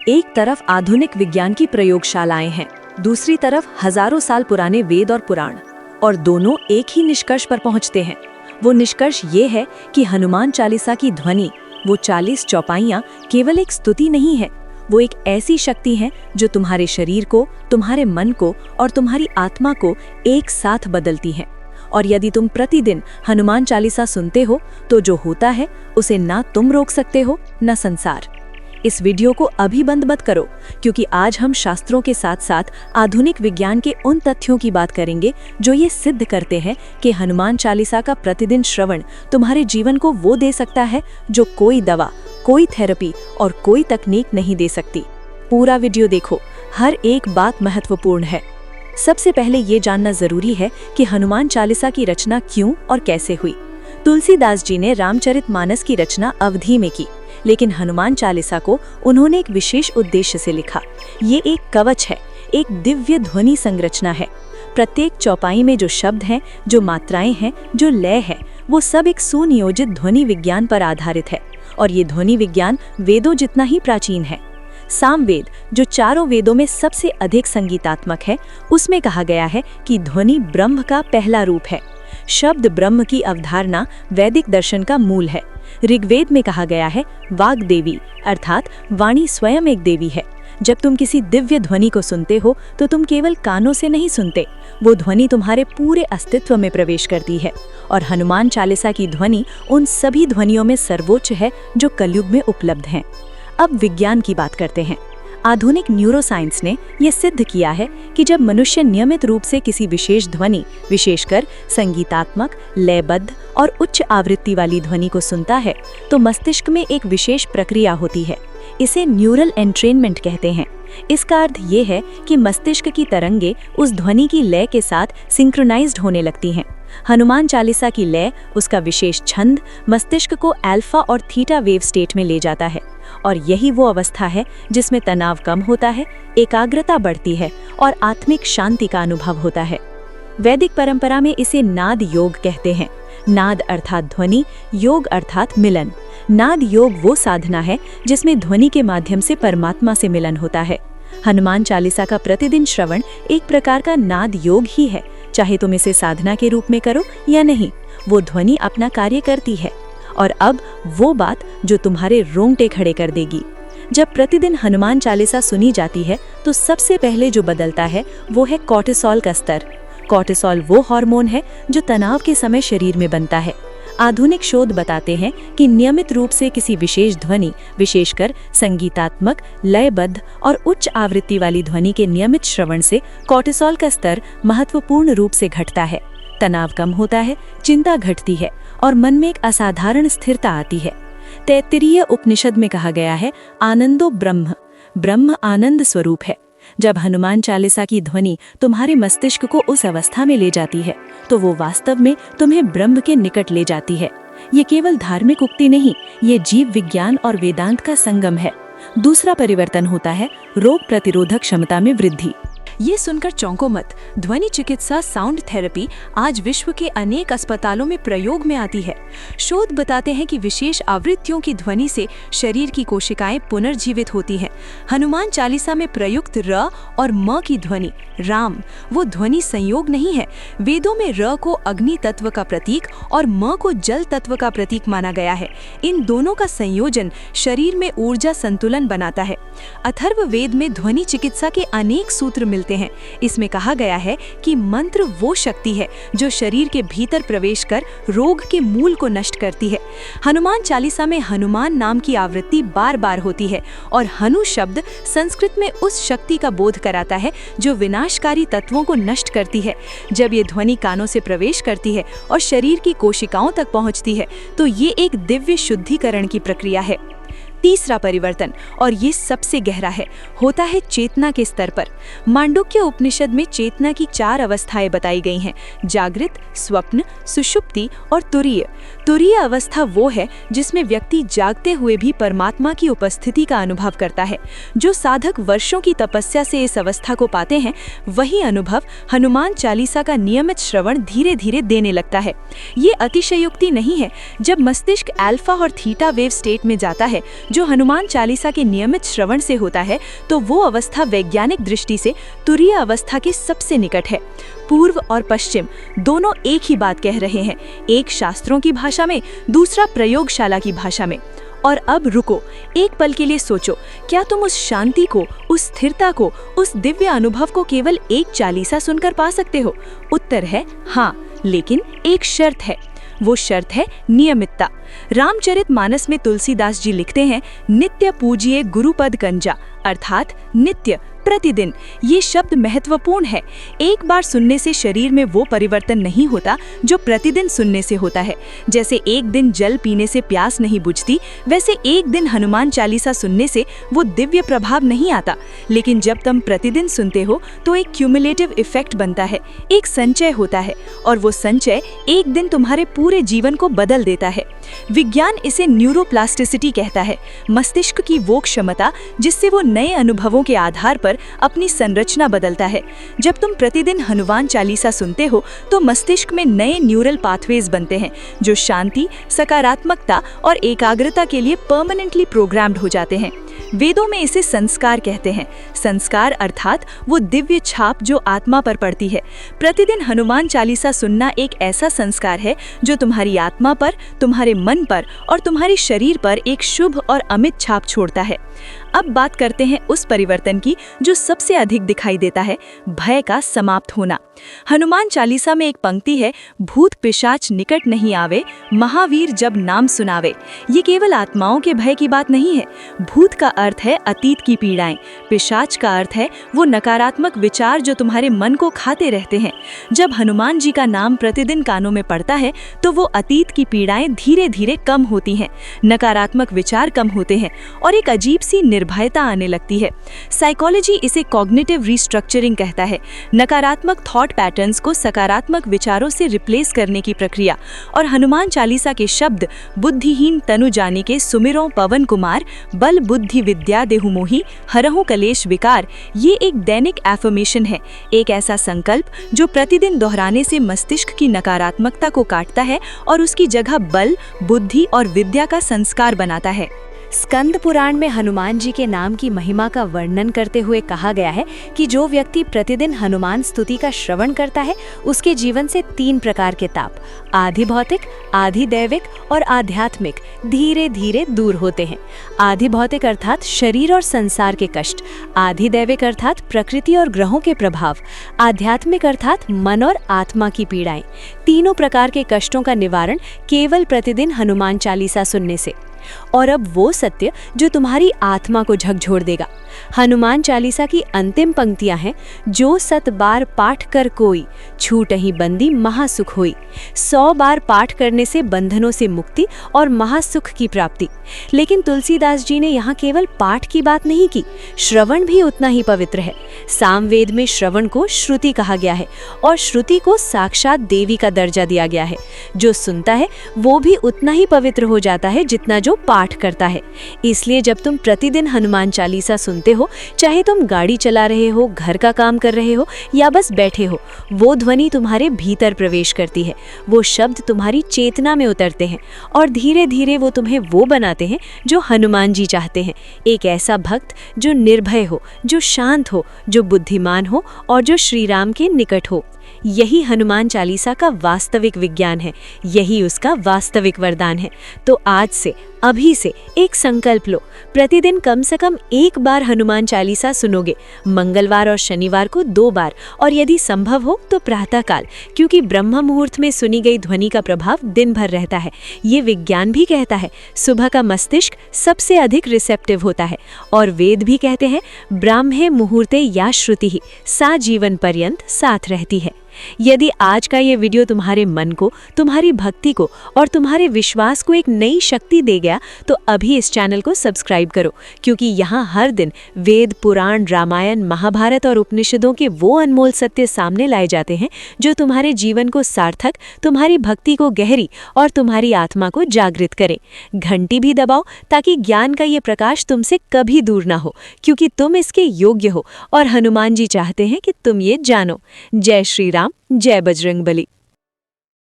एक तरफ आधुनिक विज्ञान की प्रयोगशालाएं हैं, दूसरी तरफ हजारों साल पुराने वेद और पुराण, और दोनों एक ही निष्कर्ष पर पहुंचते हैं। वो निष्कर्ष ये है कि हनुमान चालीसा की ध्वनि, वो 40 चौपाइयां केवल एक स्तुति नहीं है, वो एक ऐसी शक्ति है जो तुम्हारे शरीर को, तुम्हारे मन को और तुम्हारी आत्मा को एक साथ बदलती है। और यदि तुम प्रतिदिन हनुमान चालीसा सुनते हो तो जो होता है उसे ना तुम रोक सकते हो न संसार। इस वीडियो को अभी बंद मत करो, क्योंकि आज हम शास्त्रों के साथ साथ आधुनिक विज्ञान के उन तथ्यों की बात करेंगे जो ये सिद्ध करते हैं कि हनुमान चालीसा का प्रतिदिन श्रवण तुम्हारे जीवन को वो दे सकता है जो कोई दवा, कोई थेरेपी और कोई तकनीक नहीं दे सकती। पूरा वीडियो देखो, हर एक बात महत्वपूर्ण है। सबसे पहले ये जानना जरूरी है कि हनुमान चालीसा की रचना क्यों और कैसे हुई। तुलसीदास जी ने रामचरितमानस की रचना अवधि में की, लेकिन हनुमान चालीसा को उन्होंने एक विशेष उद्देश्य से लिखा। ये एक कवच है, एक दिव्य ध्वनि संरचना है। प्रत्येक चौपाई में जो शब्द हैं, जो मात्राएं हैं, जो लय है, वो सब एक सुनियोजित ध्वनि विज्ञान पर आधारित है। और ये ध्वनि विज्ञान वेदों जितना ही प्राचीन है। सामवेद, जो चारों वेदों में सबसे अधिक संगीतात्मक है, उसमें कहा गया है कि ध्वनि ब्रह्म का पहला रूप है। शब्द ब्रह्म की अवधारणा वैदिक दर्शन का मूल है। ऋग्वेद में कहा गया है वाग देवी, अर्थात वाणी स्वयं एक देवी है। जब तुम किसी दिव्य ध्वनि को सुनते हो तो तुम केवल कानों से नहीं सुनते, वो ध्वनि तुम्हारे पूरे अस्तित्व में प्रवेश करती है। और हनुमान चालीसा की ध्वनि उन सभी ध्वनियों में सर्वोच्च है जो कलयुग में उपलब्ध हैं। अब विज्ञान की बात करते हैं। आधुनिक न्यूरोसाइंस ने यह सिद्ध किया है कि जब मनुष्य नियमित रूप से किसी विशेष ध्वनि, विशेषकर संगीतात्मक, लयबद्ध और उच्च आवृत्ति वाली ध्वनि को सुनता है तो मस्तिष्क में एक विशेष प्रक्रिया होती है। इसे न्यूरल एंट्रेनमेंट कहते हैं। इसका अर्थ ये है कि मस्तिष्क की तरंगे उस ध्वनि की लय के साथ सिंक्रोनाइज्ड होने लगती हैं। हनुमान चालीसा की लय, उसका विशेष छंद मस्तिष्क को अल्फा और थीटा वेव स्टेट में ले जाता है। और यही वो अवस्था है जिसमें तनाव कम होता है, एकाग्रता बढ़ती है और आत्मिक शांति का अनुभव होता है। वैदिक परंपरा में इसे नाद योग कहते हैं। नाद अर्थात ध्वनि, योग अर्थात मिलन। नाद योग वो साधना है जिसमें ध्वनि के माध्यम से परमात्मा से मिलन होता है। हनुमान चालीसा का प्रतिदिन श्रवण एक प्रकार का नाद योग ही है। चाहे तुम इसे साधना के रूप में करो या नहीं, वो ध्वनि अपना कार्य करती है। और अब वो बात जो तुम्हारे रोंगटे खड़े कर देगी। जब प्रतिदिन हनुमान चालीसा सुनी जाती है तो सबसे पहले जो बदलता है वो है कॉर्टिसोल का स्तर। कॉर्टिसोल वो हार्मोन है जो तनाव के समय शरीर में बनता है। आधुनिक शोध बताते हैं कि नियमित रूप से किसी विशेष ध्वनि, विशेषकर संगीतात्मक, लयबद्ध और उच्च आवृत्ति वाली ध्वनि के नियमित श्रवण से कॉर्टिसोल का स्तर महत्वपूर्ण रूप से घटता है। तनाव कम होता है, चिंता घटती है और मन में एक असाधारण स्थिरता आती है। तैत्तिरीय उपनिषद में कहा गया है आनंदो ब्रह्म, ब्रह्म आनंद स्वरूप है। जब हनुमान चालीसा की ध्वनि तुम्हारे मस्तिष्क को उस अवस्था में ले जाती है तो वो वास्तव में तुम्हें ब्रह्म के निकट ले जाती है। ये केवल धार्मिक उक्ति नहीं, ये जीव विज्ञान और वेदांत का संगम है। दूसरा परिवर्तन होता है रोग प्रतिरोधक क्षमता में वृद्धि। ये सुनकर चौंको मत, ध्वनि चिकित्सा, साउंड थेरेपी आज विश्व के अनेक अस्पतालों में प्रयोग में आती है। शोध बताते हैं कि विशेष आवृत्तियों की ध्वनि से शरीर की कोशिकाएं पुनर्जीवित होती हैं। हनुमान चालीसा में प्रयुक्त र और म की ध्वनि, राम, वो ध्वनि संयोग नहीं है। वेदों में र को अग्नि तत्व का प्रतीक और म को जल तत्व का प्रतीक माना गया है। इन दोनों का संयोजन शरीर में ऊर्जा संतुलन बनाता है। अथर्व वेद में ध्वनि चिकित्सा के अनेक सूत्र मिलते हैं। इसमें कहा गया है कि मंत्र वो शक्ति है जो शरीर के भीतर प्रवेश कर रोग के मूल को नष्ट करती है। हनुमान चालीसा में हनुमान नाम की आवृत्ति बार बार होती है और हनु शब्द संस्कृत में उस शक्ति का बोध कराता है जो विनाशकारी तत्वों को नष्ट करती है। जब ये ध्वनि कानों से प्रवेश करती है और शरीर की कोशिकाओं तक पहुंचती है तो ये एक दिव्य शुद्धिकरण की प्रक्रिया है। तीसरा परिवर्तन, और ये सबसे गहरा है, होता है चेतना के स्तर पर। मांडुक्य उपनिषद में चेतना की 4 अवस्थाएं बताई गई हैं: जागृत, स्वप्न, सुषुप्ति और तुरीय। तुरीय अवस्था वो है जिसमें व्यक्ति जागते हुए भी परमात्मा की उपस्थिति का अनुभव करता है। जो साधक वर्षों की तपस्या से इस अवस्था को पाते हैं, वही अनुभव हनुमान चालीसा का नियमित श्रवण धीरे धीरे देने लगता है। ये अतिशयोक्ति नहीं है। जब मस्तिष्क अल्फा और थीटा वेव स्टेट में जाता है, जो हनुमान चालीसा के नियमित श्रवण से होता है तो वो अवस्था वैज्ञानिक दृष्टि से तुरीय अवस्था के सबसे निकट है। पूर्व और पश्चिम दोनों एक ही बात कह रहे हैं, एक शास्त्रों की भाषा में, दूसरा प्रयोगशाला की भाषा में। और अब रुको, एक पल के लिए सोचो, क्या तुम उस शांति को, उस स्थिरता को, उस दिव्य अनुभव को केवल एक चालीसा सुनकर पा सकते हो? उत्तर है हाँ, लेकिन एक शर्त है। वो शर्त है नियमितता। रामचरितमानस में तुलसीदास जी लिखते हैं, नित्य पूजिए गुरुपद कंजा, अर्थात नित्य, प्रतिदिन। ये शब्द महत्वपूर्ण है। एक बार सुनने से शरीर में वो परिवर्तन नहीं होता जो प्रतिदिन सुनने से होता है। जैसे एक दिन जल पीने से प्यास नहीं बुझती, वैसे एक दिन हनुमान चालीसा सुनने से वो दिव्य प्रभाव नहीं आता। लेकिन जब तुम प्रतिदिन सुनते हो तो एक क्यूमुलेटिव इफेक्ट बनता है, एक संचय होता है, और वो संचय एक दिन तुम्हारे पूरे जीवन को बदल देता है। विज्ञान इसे न्यूरोप्लास्टिसिटी कहता है, मस्तिष्क की वो क्षमता जिससे वो नए अनुभवों के आधार पर अपनी संरचना बदलता है। जब तुम प्रतिदिन हनुमान चालीसा सुनते हो तो मस्तिष्क में नए न्यूरल पाथवेज बनते हैं जो शांति, सकारात्मकता और एकाग्रता के लिए परमानेंटली प्रोग्राम्ड हो जाते हैं। वेदों में इसे संस्कार कहते हैं। संस्कार अर्थात वो दिव्य छाप जो आत्मा पर पड़ती है। प्रतिदिन हनुमान चालीसा सुनना एक ऐसा संस्कार है जो तुम्हारी आत्मा पर, तुम्हारे मन पर और तुम्हारे शरीर पर एक शुभ और अमित छाप छोड़ता है। अब बात करते हैं उस परिवर्तन की जो सबसे अधिक दिखाई देता है, भय का समाप्त होना। हनुमान चालीसा में एक पंक्ति है, भूत पिशाच निकट नहीं आवे, महावीर जब नाम सुनावे। ये केवल आत्माओं के भय की बात नहीं है। भूत का अर्थ है अतीत की पीड़ाएं, पिशाच का अर्थ है वो नकारात्मक विचार जो तुम्हारे मन को खाते रहते हैं। जब हनुमान जी का नाम प्रतिदिन कानों में पड़ता है तो वो अतीत की पीड़ाएं धीरे धीरे कम होती हैं, नकारात्मक विचार कम होते हैं और एक अजीब सी निर्भयता आने लगती है। साइकोलॉजी इसे कॉग्निटिव रिस्ट्रक्चरिंग कहता है, नकारात्मक थॉट पैटर्न्स को सकारात्मक विचारों से रिप्लेस करने की प्रक्रिया। और हनुमान चालीसा के शब्द, बुद्धिहीन तनु जानी के सुमिरों पवन कुमार, बल बुद्धि विद्या देहु मोहि, हरहु कलेश विकार, ये एक दैनिक एफर्मेशन है, एक ऐसा संकल्प जो प्रतिदिन दोहराने से मस्तिष्क की नकारात्मकता को काटता है और उसकी जगह बल, बुद्धि और विद्या का संस्कार बनाता है। स्कंद पुराण में हनुमान जी के नाम की महिमा का वर्णन करते हुए कहा गया है कि जो व्यक्ति प्रतिदिन हनुमान स्तुति का श्रवण करता है उसके जीवन से 3 प्रकार के ताप, आधि भौतिक, आधि दैविक और आध्यात्मिक, धीरे धीरे दूर होते हैं। आधि भौतिक अर्थात शरीर और संसार के कष्ट, आधि दैविक अर्थात प्रकृति और ग्रहों के प्रभाव, आध्यात्मिक अर्थात मन और आत्मा की पीड़ाएं। तीनों प्रकार के कष्टों का निवारण केवल प्रतिदिन हनुमान चालीसा सुनने से। और अब वो सत्य जो तुम्हारी आत्मा को झकझोर देगा। हनुमान चालीसा की अंतिम पंक्तियां हैं, जो 100 बार पाठ कर कोई, छूटहि बंदी महासुख होई। 100 बार पाठ करने से बंधनों से मुक्ति और महासुख की प्राप्ति। लेकिन तुलसीदास जी ने यहाँ केवल पाठ की बात नहीं की, श्रवण भी उतना ही पवित्र है। सामवेद में श्रवण को श्रुति कहा गया है और श्रुति को साक्षात देवी का दर्जा दिया गया है। जो सुनता है वो भी उतना ही पवित्र हो जाता है जितना जो पाठ करता है। इसलिए जब तुम प्रतिदिन हनुमान चालीसा सुनते हो, चाहे तुम गाड़ी चला रहे हो, घर का काम कर रहे हो या बस बैठे हो, वो ध्वनि तुम्हारे भीतर प्रवेश करती है। वो शब्द तुम्हारी चेतना में उतरते हैं और धीरे धीरे वो तुम्हें वो बनाते हैं जो हनुमान जी चाहते हैं। एक ऐसा भक्त जो निर्भय हो, जो शांत हो, जो बुद्धिमान हो और जो श्री राम के निकट हो। यही हनुमान चालीसा का वास्तविक विज्ञान है, यही उसका वास्तविक वरदान है। तो आज से, अभी से एक संकल्प लो, प्रतिदिन कम से कम 1 बार हनुमान चालीसा सुनोगे। मंगलवार और शनिवार को 2 बार, और यदि संभव हो तो प्रातःकाल, क्योंकि ब्रह्म मुहूर्त में सुनी गई ध्वनि का प्रभाव दिन भर रहता है। ये विज्ञान भी कहता है, सुबह का मस्तिष्क सबसे अधिक रिसेप्टिव होता है। और वेद भी कहते हैं, ब्राह्मे मुहूर्ते या श्रुति ही सा जीवन पर्यंत साथ रहती है। यदि आज का ये वीडियो तुम्हारे मन को, तुम्हारी भक्ति को और तुम्हारे विश्वास को एक नई शक्ति दे गया तो अभी इस चैनल को सब्सक्राइब करो, क्योंकि यहाँ हर दिन वेद, पुराण, रामायण, महाभारत और उपनिषदों के वो अनमोल सत्य सामने लाए जाते हैं जो तुम्हारे जीवन को सार्थक, तुम्हारी भक्ति को गहरी और तुम्हारी आत्मा को जागृत करें। घंटी भी दबाओ ताकि ज्ञान का ये प्रकाश तुमसे कभी दूर ना हो, क्योंकि तुम इसके योग्य हो और हनुमान जी चाहते हैं कि तुम ये जानो। जय श्री राम, जय बजरंगबली।